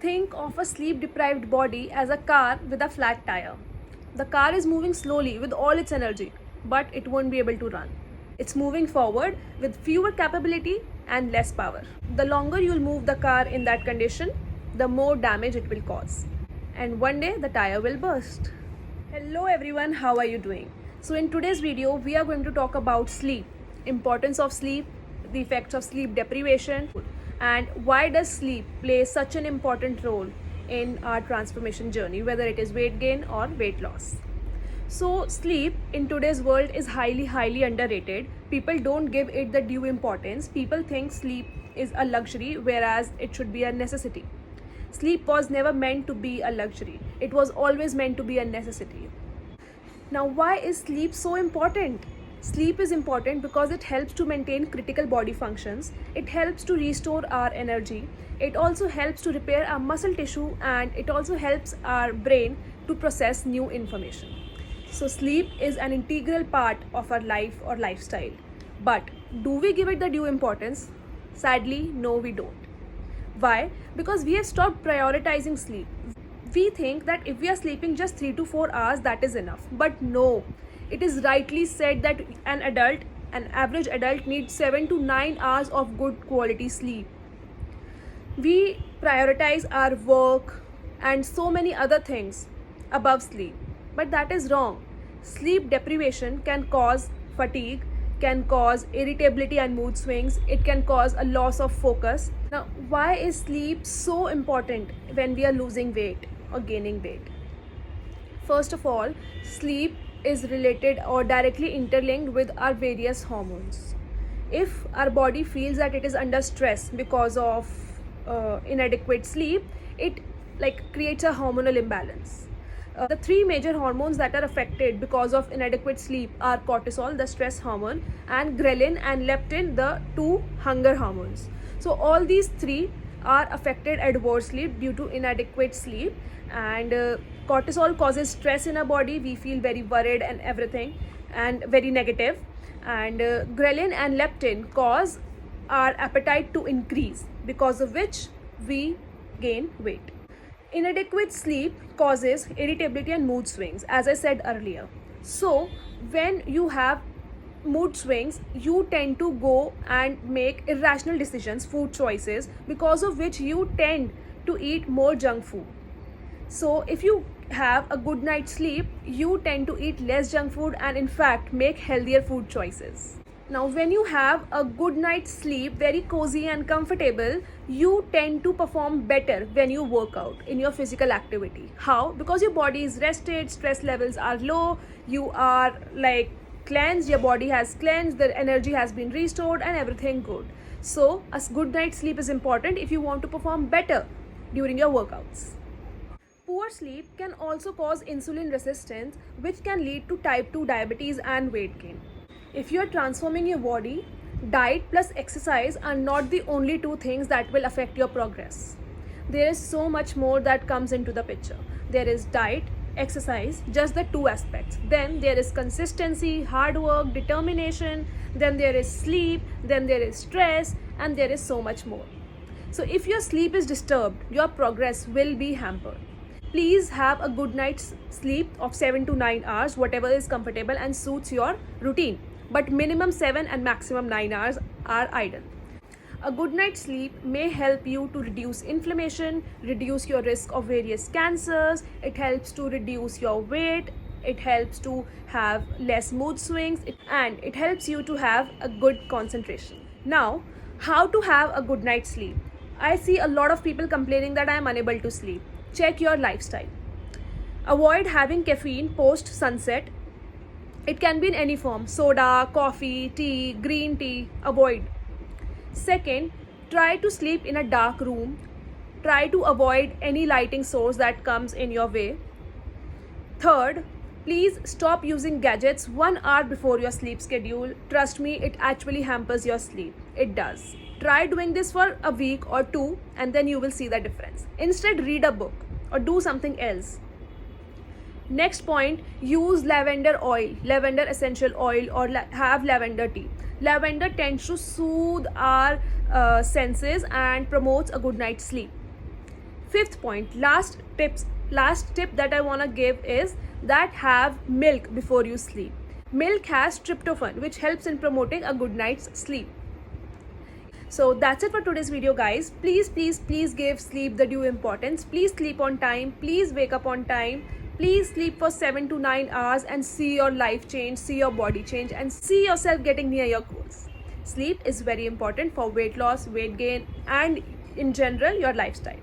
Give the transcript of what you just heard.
Think of a sleep deprived body as a car with a flat tire. The car is moving slowly with all its energy, but it won't be able to run. It's moving forward with fewer capability and less power. The longer you'll move the car in that condition, the more damage it will cause. And one day the tire will burst. Hello everyone, how are you doing? So in today's video, we are going to talk about sleep, importance of sleep, the effects of sleep deprivation, and why does sleep play such an important role in our transformation journey, whether it is weight gain or weight loss. So sleep in today's world is highly underrated. People don't give it the due importance. People think sleep is a luxury, whereas it should be a necessity. Sleep was never meant to be a luxury. It was always meant to be a necessity. Now, why is sleep so important? Sleep is important because it helps to maintain critical body functions. It helps to restore our energy. It also helps to repair our muscle tissue, and it also helps our brain to process new information. So sleep is an integral part of our life or lifestyle. But do we give it the due importance? Sadly, no, we don't. Why? Because we have stopped prioritizing sleep. We think that if we are sleeping just 3 to 4 hours, that is enough. But no, it is rightly said that an average adult needs 7 to 9 hours of good quality sleep. We prioritize our work and so many other things above sleep, but that is wrong. Sleep deprivation can cause fatigue, can cause irritability and mood swings. It can cause a loss of focus. Now, why is sleep so important when we are losing weight or gaining weight? First of all, sleep is related or directly interlinked with our various hormones. If our body feels that it is under stress because of inadequate sleep, it creates a hormonal imbalance. The three major hormones that are affected because of inadequate sleep are cortisol, the stress hormone, and ghrelin and leptin, the two hunger hormones. So all these three are affected adversely due to inadequate sleep, and cortisol causes stress in our body. We feel very worried and everything and very negative, and ghrelin and leptin cause our appetite to increase, because of which we gain weight. Inadequate sleep causes irritability and mood swings, as I said earlier. So when you have mood swings, you tend to go and make irrational decisions, food choices, because of which you tend to eat more junk food. So if you have a good night's sleep, you tend to eat less junk food and in fact make healthier food choices. Now, when you have a good night's sleep, very cozy and comfortable, you tend to perform better when you work out in your physical activity. How? Because your body is rested, stress levels are low, you are cleansed, your body has cleansed, the energy has been restored and everything good. So, a good night's sleep is important if you want to perform better during your workouts. Poor sleep can also cause insulin resistance, which can lead to type 2 diabetes and weight gain. If you are transforming your body, diet plus exercise are not the only two things that will affect your progress. There is so much more that comes into the picture. There is diet, exercise, just the two aspects. Then there is consistency, hard work, determination. Then there is sleep. Then there is stress. And there is so much more. So if your sleep is disturbed, your progress will be hampered. Please have a good night's sleep of 7 to 9 hours, whatever is comfortable and suits your routine. But minimum 7 and maximum 9 hours are ideal. A good night's sleep may help you to reduce inflammation, reduce your risk of various cancers. It helps to reduce your weight. It helps to have less mood swings, and it helps you to have a good concentration. Now, how to have a good night's sleep? I see a lot of people complaining that I am unable to sleep. Check your lifestyle. Avoid having caffeine post sunset. It can be in any form: soda, coffee, tea, green tea. Avoid. Second, try to sleep in a dark room. Try to avoid any lighting source that comes in your way. Third, please stop using gadgets 1 hour before your sleep schedule. Trust me, it actually hampers your sleep. It does. Try doing this for a week or two and then you will see the difference. Instead, read a book or do something else. Next point, use lavender oil, lavender essential oil, or have lavender tea. Lavender tends to soothe our senses and promotes a good night's sleep. Fifth point, last tip that I want to give is that have milk before you sleep. Milk has tryptophan, which helps in promoting a good night's sleep. So that's it for today's video, guys. Please give sleep the due importance. Please sleep on time. Please wake up on time. Please sleep for 7 to 9 hours and see your life change, see your body change, and see yourself getting near your goals. Sleep is very important for weight loss, weight gain, and in general, your lifestyle.